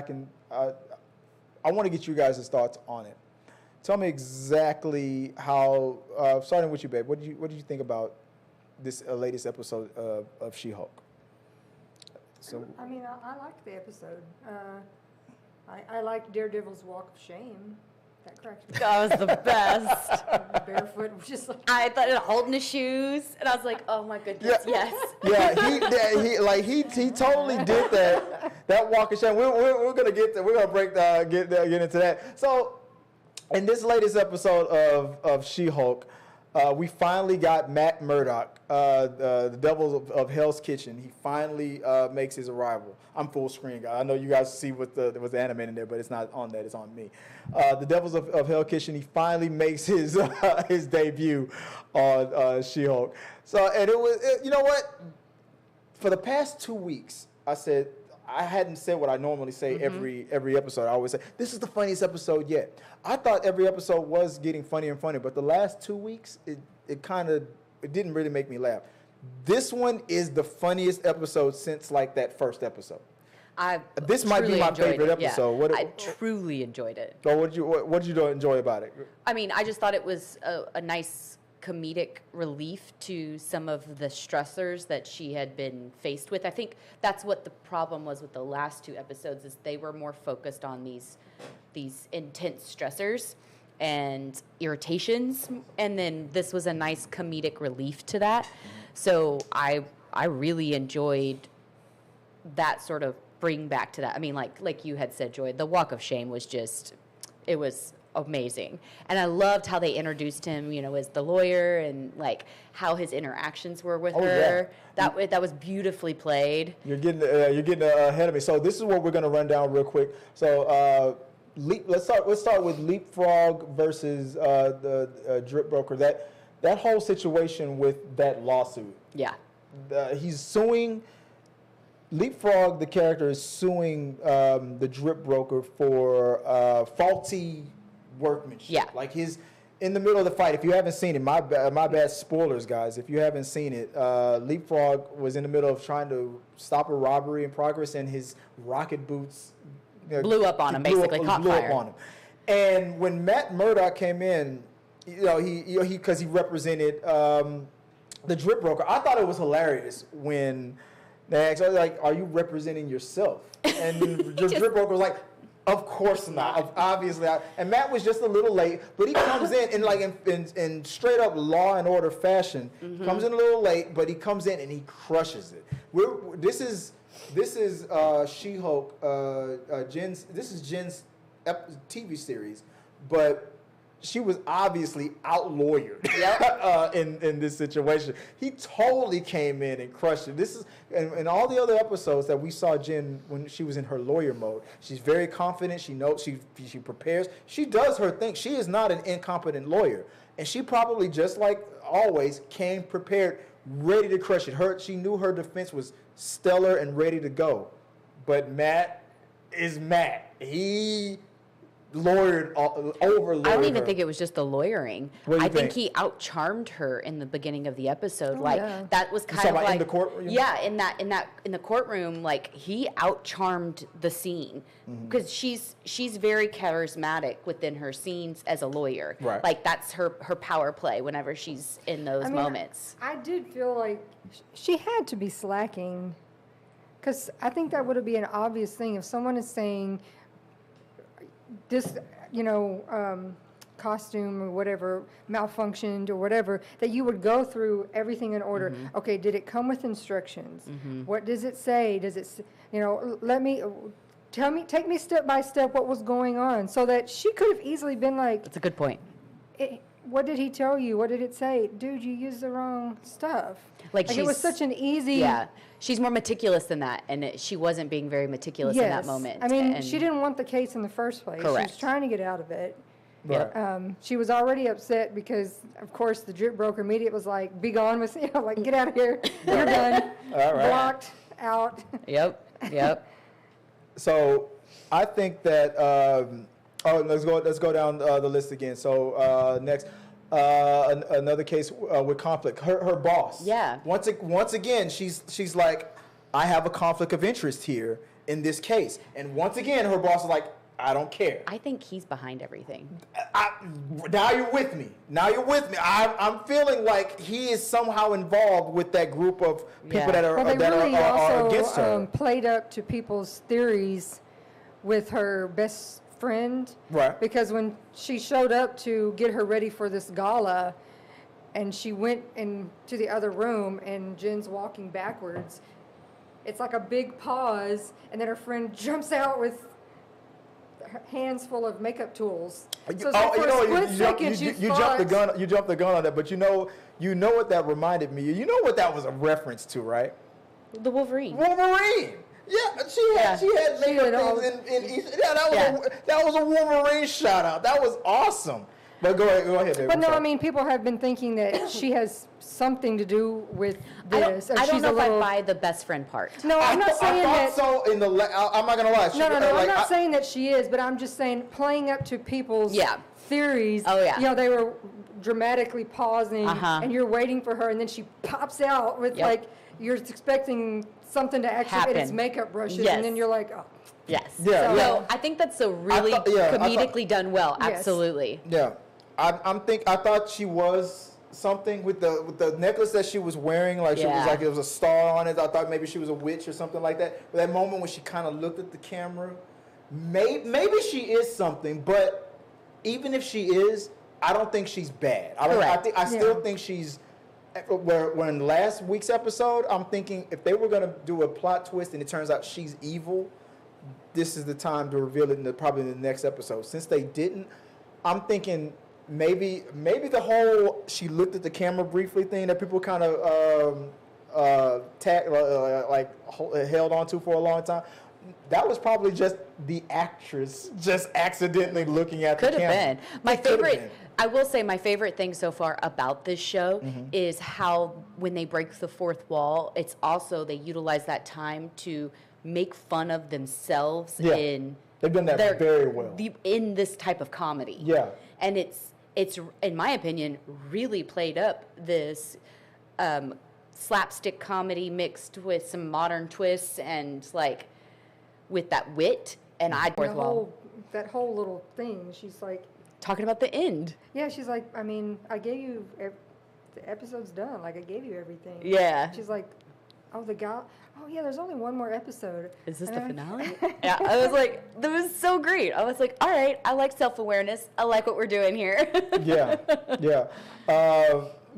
can. I want to get you guys' thoughts on it. Tell me exactly how. Starting with you, babe. What did you think about this latest episode of She-Hulk? So I mean, I liked the episode. I liked Daredevil's walk of shame. That cracked me. That was the best. Barefoot, just like I thought it holding his shoes, and I was like, "Oh my goodness, yes." Yeah, he totally did that walk of shame. We're gonna we're gonna get into that. So, in this latest episode of She-Hulk, we finally got Matt Murdock, the Devil of Hell's Kitchen. He finally makes his arrival. I'm full screen, guys. I know you guys see what was the animated there, but it's not on that. It's on me. The Devils of Hell Kitchen. He finally makes his his debut on She-Hulk. So, and you know what? For the past 2 weeks, I hadn't said what I normally say every episode. I always say, this is the funniest episode yet. I thought every episode was getting funnier and funnier, but the last 2 weeks, it didn't really make me laugh. This one is the funniest episode since like that first episode. This might be my favorite episode. Yeah. I truly enjoyed it. So what did you enjoy about it? I mean, I just thought it was a nice comedic relief to some of the stressors that she had been faced with. I think that's what the problem was with the last 2 episodes, is they were more focused on these intense stressors and irritations, and then this was a nice comedic relief to that. So I really enjoyed that sort of bring back to that. I mean, like you had said, Joy, the walk of shame was it was amazing. And I loved how they introduced him, as the lawyer, and like how his interactions were with her. Yeah. That was beautifully played. You're getting ahead of me. So this is what we're going to run down real quick. So let's start with Leapfrog versus the Drip Broker. That whole situation with that lawsuit. Yeah. He's suing. Leapfrog, the character, is suing the Drip Broker for faulty workmanship. Yeah. Like in the middle of the fight. If you haven't seen it, my bad spoilers, guys. If you haven't seen it, Leapfrog was in the middle of trying to stop a robbery in progress, and his rocket boots blew up on him, basically caught fire. Up on him. And when Matt Murdock came in, because he represented the Drip Broker, I thought it was hilarious when they asked, like, "Are you representing yourself?" And the Drip Broker was like, "Of course not. Obviously." And Matt was just a little late, but he comes in straight up Law and Order fashion. Comes in a little late, but he comes in and he crushes it. This is She-Hulk. This is Jen's TV series, but she was obviously out-lawyered in this situation. He totally came in and crushed it. This is, and all the other episodes that we saw Jen when she was in her lawyer mode, she's very confident. She knows, she prepares. She does her thing. She is not an incompetent lawyer. And she probably, just like always, came prepared, ready to crush it. She knew her defense was stellar and ready to go. But Matt is Matt. He over-lawyered I don't even her. think it was just the lawyering. I think he out-charmed her in the beginning of the episode. That was kind of like in the courtroom? Yeah, in the courtroom, like he out-charmed the scene because she's very charismatic within her scenes as a lawyer. Right. Like that's her power play whenever she's in those moments. I did feel like she had to be slacking, because I think that would be an obvious thing if someone is saying this, costume or whatever malfunctioned or whatever, that you would go through everything in order. Okay, did it come with instructions? What does it say? Does it, take me step by step what was going on, so that she could have easily been like, That's a good point. what did he tell you? What did it say? Dude, you used the wrong stuff. Like it was such an easy... Yeah, she's more meticulous than that, and she wasn't being very meticulous in that moment. I mean, she didn't want the case in the first place. Correct. She was trying to get out of it. Right. She was already upset because, of course, the Drip Broker immediately was like, be gone with, like, get out of here. You're done. All right. Blocked out. Yep. So I think that let's go down the list again. So next, another case with conflict. Her boss. Yeah. Once again, she's like, I have a conflict of interest here, in this case. And once again, her boss is like, I don't care. I think he's behind everything. Now you're with me. I'm feeling like he is somehow involved with that group of people that are Well, they really are against her. also played up to people's theories with her best friend. Right. Because when she showed up to get her ready for this gala, and she went into the other room, and Jen's walking backwards, it's like a big pause, and then her friend jumps out with her hands full of makeup tools. So it's like for a split second, you jumped the gun. You jumped the gun on that, but you know what that reminded me. You know what that was a reference to, right? The Wolverine. Wolverine. Yeah, she had makeup things in each. Yeah, that was a Wolverine shout out. That was awesome. But go ahead, baby. But no, I mean, people have been thinking that she has something to do with this. I don't know if I buy the best friend part. No, I'm not saying that. So I'm not gonna lie. No, I'm not saying that she is, but I'm just saying playing up to people's theories. Oh yeah. You know, they were dramatically pausing, and you're waiting for her, and then she pops out with like you're expecting something to actually hit its makeup brushes, and then you're like, oh. Yes. Yeah. So I think that's so really comedically done well. Yes. Absolutely. Yeah. I thought she was something with the necklace that she was wearing, like she was like, it was a star on it. I thought maybe she was a witch or something like that. But that moment when she kind of looked at the camera, maybe she is something. But even if she is, I don't think she's bad. I still think she's. Where in last week's episode, I'm thinking if they were gonna do a plot twist and it turns out she's evil, this is the time to reveal it probably in the next episode. Since they didn't, I'm thinking. Maybe the whole she looked at the camera briefly thing that people kind of held on to for a long time. That was probably just the actress just accidentally looking at the camera. Could have been. My favorite. I will say my favorite thing so far about this show is how when they break the fourth wall, it's also they utilize that time to make fun of themselves in. They've done that very well in this type of comedy. Yeah, and it's in my opinion really played up this slapstick comedy mixed with some modern twists and like with that wit. And that whole little thing. She's like talking about the end. Yeah, she's like, I mean, I gave you the episode's done. Like I gave you everything. Yeah. She's like, oh yeah, there's only one more episode. Is this the finale? Yeah, I was like, that was so great. I was like, all right, I like self-awareness. I like what we're doing here. Yeah.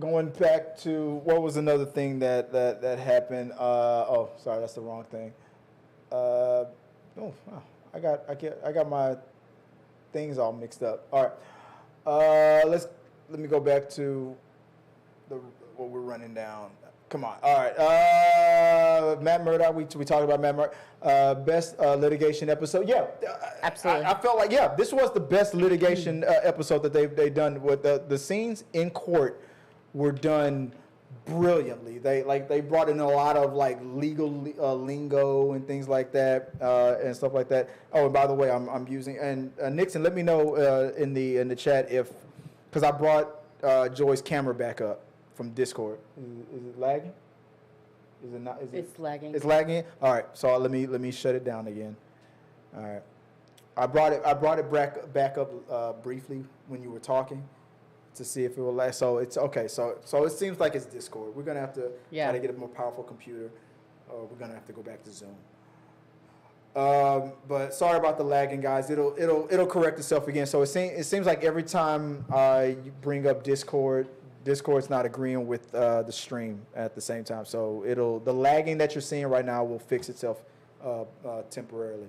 Going back to what was another thing that happened? Sorry, that's the wrong thing. I got my things all mixed up. All right, let me go back to what we're running down. Come on. All right. Matt Murdock, we talked about Matt Murdock. Best litigation episode. Yeah. Absolutely. I felt like, this was the best litigation episode that they've done. With the scenes in court were done brilliantly. They brought in a lot of like legal lingo and things like that and stuff like that. Oh, and by the way, I'm using, and Nixon, let me know in the chat because I brought Joy's camera back up from Discord. Is it lagging? Is it not? It's lagging. It's lagging. All right. So let me shut it down again. All right. I brought it back up briefly when you were talking to see if it will lag. So it's okay. So it seems like it's Discord. We're gonna have to try to get a more powerful computer, or we're gonna have to go back to Zoom. But sorry about the lagging, guys. It'll correct itself again. So it seems like every time you bring up Discord's not agreeing with the stream at the same time. So the lagging that you're seeing right now will fix itself temporarily.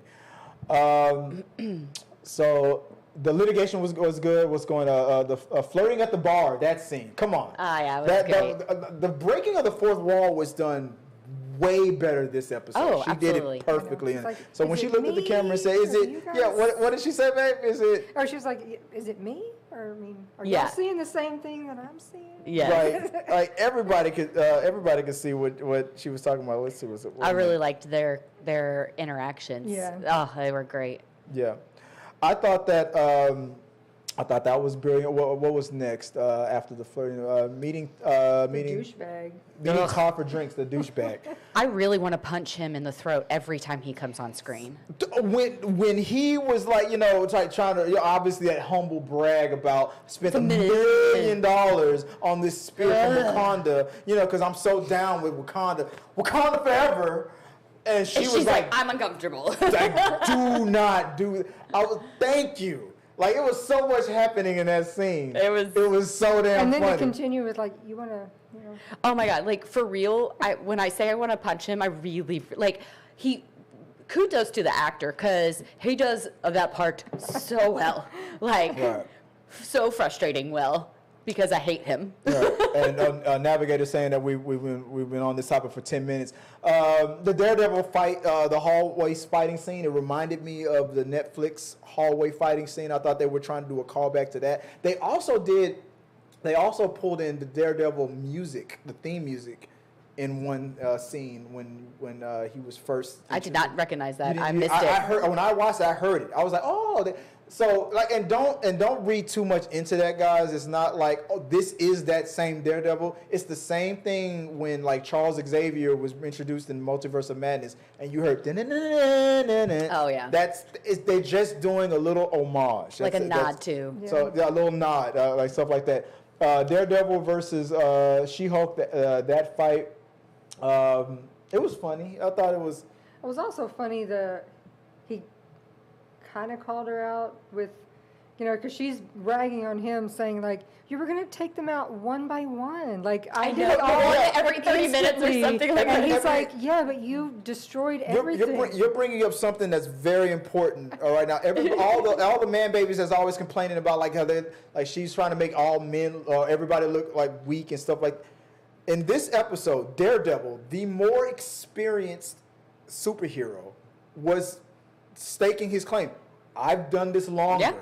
So the litigation was good. What's going the flirting at the bar, that scene. Come on. Yeah, it was great. The breaking of the fourth wall was done way better this episode. Oh, she absolutely. did it perfectly. Like, so when she looked at the camera and said, "Is it?" Yeah. What did she say, babe? Is it? Or she was like, "Is it me?" Or I mean, are Yeah. y'all seeing the same thing that I'm seeing? Yeah. Right. Like everybody could see what she was talking about. Let's see. I really liked their interactions. Yeah. Oh, they were great. Yeah. I thought that I thought that was brilliant. What was next after the flirting? Meeting Douchebag. meeting Carl for drinks, the douchebag. I really want to punch him in the throat every time he comes on screen. When he was like, it's like trying to, obviously that humble brag about spent $1 million on this spirit from Wakanda, because I'm so down with Wakanda forever. And she's like, I'm uncomfortable. Like, do not do. Thank you. Like, it was so much happening in that scene. It was so damn And then funny. to continue with, like, you want to, Oh, my God. Like, for real, when I say I want to punch him, I really, like, kudos to the actor, because he does that part so well. Like, so frustrating well, because I hate him. Right. And Navigator saying that we've been on this topic for 10 minutes. The Daredevil fight, the hallway fighting scene, it reminded me of the Netflix hallway fighting scene. I thought they were trying to do a callback to that. They also pulled in the Daredevil music, the theme music, in one scene when he was first. I did not recognize that. I missed it. I heard when I watched it. I heard it. I was like, oh. So like, and don't read too much into that, guys. It's not like, oh, this is that same Daredevil. It's the same thing when like Charles Xavier was introduced in Multiverse of Madness, and you heard. Oh yeah. They're just doing a little homage, like a nod too. Yeah. So a little nod, like stuff like that. Daredevil versus She-Hulk. That fight, it was funny. I thought it was. It was also funny he kind of called her out with, because she's ragging on him, saying like, you were gonna take them out one by one. Like I did it all every 30 minutes or something like that. And he's like, yeah, but you destroyed everything. You're bringing up something that's very important. All right, now all the man babies that's always complaining about like how they like she's trying to make all men or everybody look like weak and stuff like. In this episode, Daredevil, the more experienced superhero, was staking his claim. I've done this longer. Yeah.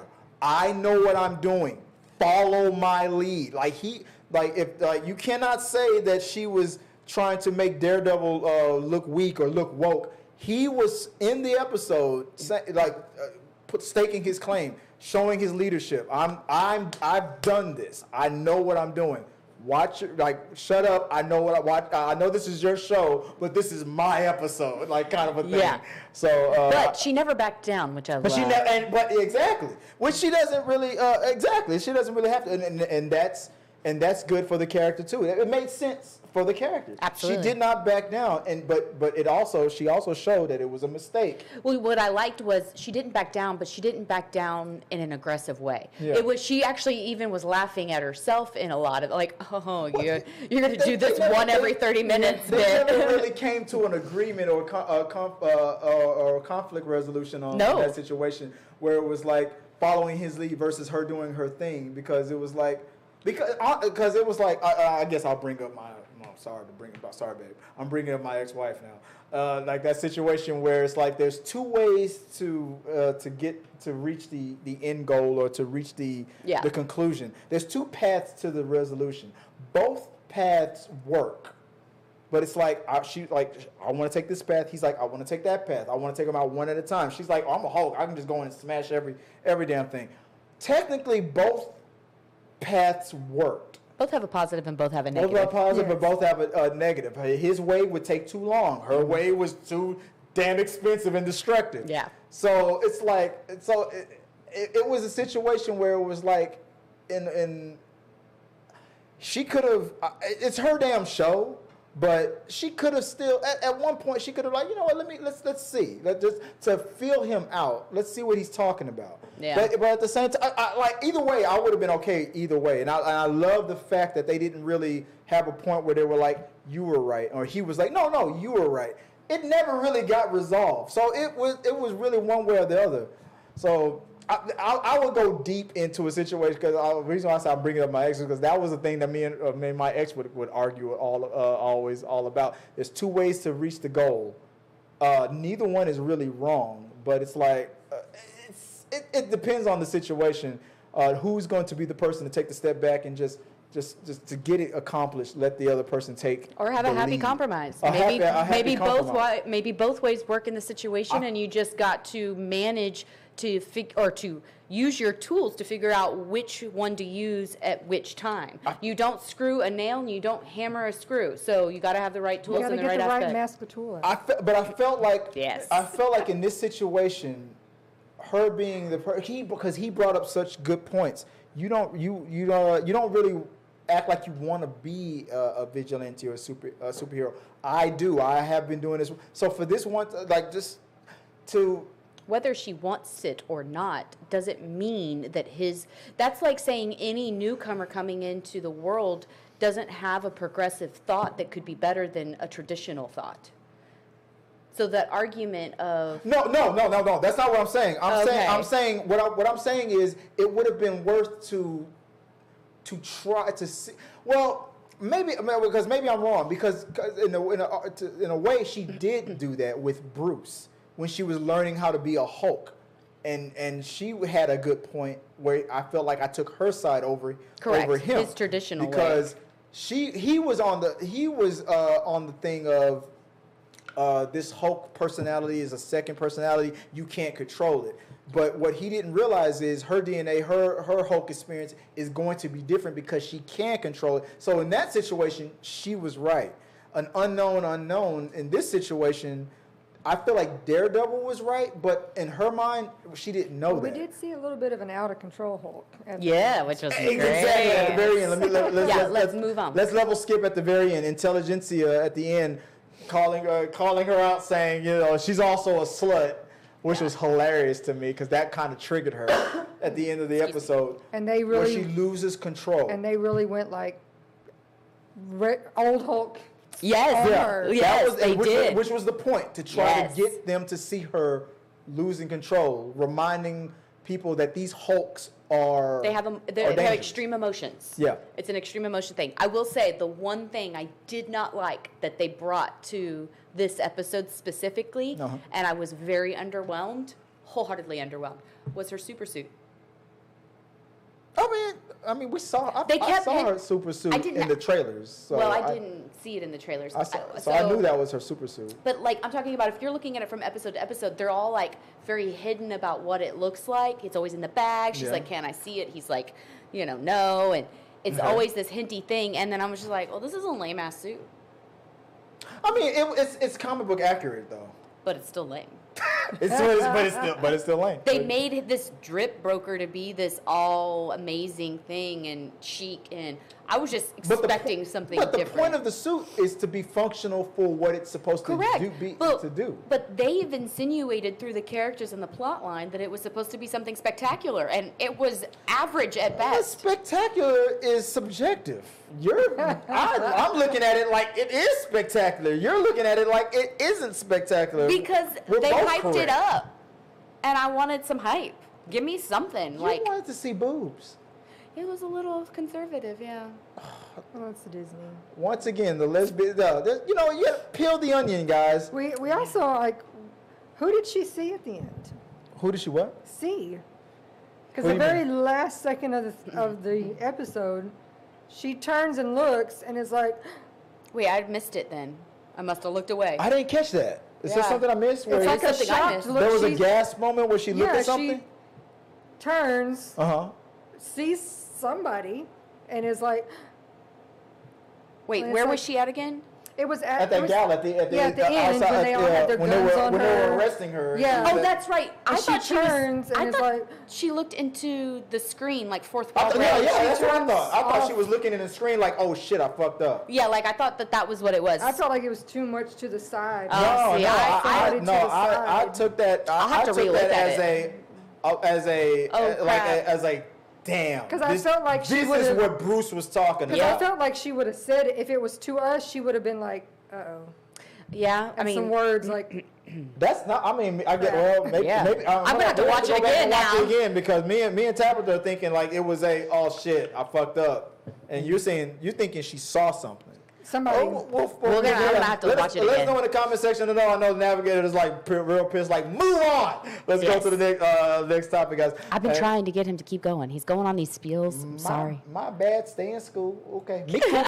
I know what I'm doing. Follow my lead. You cannot say that she was trying to make Daredevil look weak or look woke. He was in the episode staking his claim, showing his leadership. I've done this. I know what I'm doing. Watch it, shut up. I know what I watch. I know this is your show, but this is my episode, kind of a thing. Yeah. So, but she never backed down, which I love. Exactly, which she doesn't really. She doesn't really have to, and that's good for the character too. It made sense for the character. Absolutely. She did not back down, but she also showed that it was a mistake. Well, what I liked was she didn't back down, but she didn't back down in an aggressive way. Yeah. She actually even was laughing at herself in a lot of you're going to do this every 30 minutes. They never really came to an agreement or a conflict resolution on that situation where it was like following his lead versus her doing her thing because it was like I guess I'll bring up my. Sorry, babe. I'm bringing up my ex-wife now. Like that situation where it's like there's two ways to reach the end goal or to reach the conclusion. There's two paths to the resolution. Both paths work, but it's like I want to take this path. He's like, I want to take that path. I want to take them out one at a time. She's like, I'm a Hulk. I can just go in and smash every damn thing. Technically, both paths worked. Both have a positive and both have a negative. Both have a positive, but both have a negative. His way would take too long. Her way was too damn expensive and destructive. Yeah. So it's like, it was a situation where it was like, she could have. It's her damn show, but she could have still. At one point, she could have let's see. Just to feel him out. Let's see what he's talking about. Yeah. But at the same time, either way, I would have been okay either way. And I love the fact that they didn't really have a point where they were like, you were right, or he was like, no, you were right. It never really got resolved. So it was really one way or the other. So I would go deep into a situation because the reason why I said I'm bringing up my ex is because that was the thing that me and my ex would argue always about. There's two ways to reach the goal. Neither one is really wrong, but it's like it depends on the situation. Who's going to be the person to take the step back and just to get it accomplished, let the other person take or have a happy lead. Compromise. Maybe Maybe both ways work in the situation, and you just got to manage to to use your tools to figure out which one to use at which time. You don't screw a nail and you don't hammer a screw. So you got to have the right tools You got and to the get right the right aspect. mask of tool. But I felt like Yes. I felt like in this situation, her being because he brought up such good points. You don't really act like you want to be a vigilante or a superhero. I do. I have been doing this. So for this one, like just to. Whether she wants it or not doesn't mean that that's like saying any newcomer coming into the world doesn't have a progressive thought that could be better than a traditional thought. So that argument of No. That's not what I'm saying. I'm saying what I'm saying is it would have been worth to try to see. Well, maybe I'm wrong because in a way she did do that with Bruce when she was learning how to be a Hulk, and she had a good point where I felt like I took her side over him. His traditional because he was on the thing of this Hulk personality is a second personality. You can't control it. But what he didn't realize is her DNA, her Hulk experience is going to be different because she can control it. So in that situation, she was right. An unknown. In this situation, I feel like Daredevil was right, but in her mind, she didn't know that. We did see a little bit of an out of control Hulk. which was great. Exactly at the very end. Let's move on. Let's level skip at the very end. Intelligentsia at the end, calling her out, saying she's also a slut, which was hilarious to me because that kind of triggered her at the end of the episode. And they really where she loses control. And they really went like old Hulk. Yes, they did. Which was the point, to try Yes. to get them to see her losing control, reminding people that these Hulks are They have extreme emotions. Yeah. It's an extreme emotion thing. I will say the one thing I did not like that they brought to this episode specifically, and I was very underwhelmed, wholeheartedly underwhelmed, was her super suit. I mean, we saw. I saw her super suit in the trailers. So well, I didn't see it in the trailers. I knew that was her super suit. But like, I'm talking about if you're looking at it from episode to episode, they're all like very hidden about what it looks like. It's always in the bag. She's like, "Can I see it?" He's like, "No," and it's always this hinty thing. And then I was just like, "Well, this is a lame ass suit." I mean, it's comic book accurate though. But it's still lame. But it's still lame. They made this drip broker to be this all amazing thing and chic, and I was just expecting something different. But the point of the suit is to be functional for what it's supposed to do. But they've insinuated through the characters in the plot line that it was supposed to be something spectacular, and it was average at best. Spectacular is subjective. I'm looking at it like it is spectacular. You're looking at it like it isn't spectacular. Because they hyped it up, and I wanted some hype. Give me something. You wanted to see boobs. It was a little conservative, yeah. Well, it's Disney. Once again, the lesbian. You gotta peel the onion, guys. We also who did she see at the end? Who did she what? See, because the very last second of the episode, she turns and looks and is like, Wait, I missed it then. I must have looked away. I didn't catch that. Is there something I missed? It's like a something I shocked missed. look. There was a gasp moment where she looked at something? She turns, sees somebody, and is like. Wait, where was she at again? It was at that gala at the end outside, when they all had their guns on her. When they were arresting her. Yeah. Oh, that's right. And she turns and is like. She looked into the screen like fourth wall. Yeah, that's what I thought. I thought she was looking in the screen like, oh shit, I fucked up. Yeah, like I thought that was what it was. I felt like it was too much to the side. I took that. I took that as a damn. Because I felt like she would have. This is what Bruce was talking about. Because I felt like she would have said it. If it was to us, she would have been like, uh-oh. Yeah, I mean. Some words like. That's not. I mean, I get. Well, maybe. Yeah. Maybe I'm gonna have to watch it again now. Watch it again because me and Tabitha are thinking like it was oh shit, I fucked up, and you're thinking she saw something. Somebody. I'm gonna have to watch it Let us again. know in the comment section. I know the Navigator is like real pissed. Like, move on. Let's go to the next topic, guys. I've been trying to get him to keep going. He's going on these spiels. I'm sorry. My bad. Stay in school. Okay.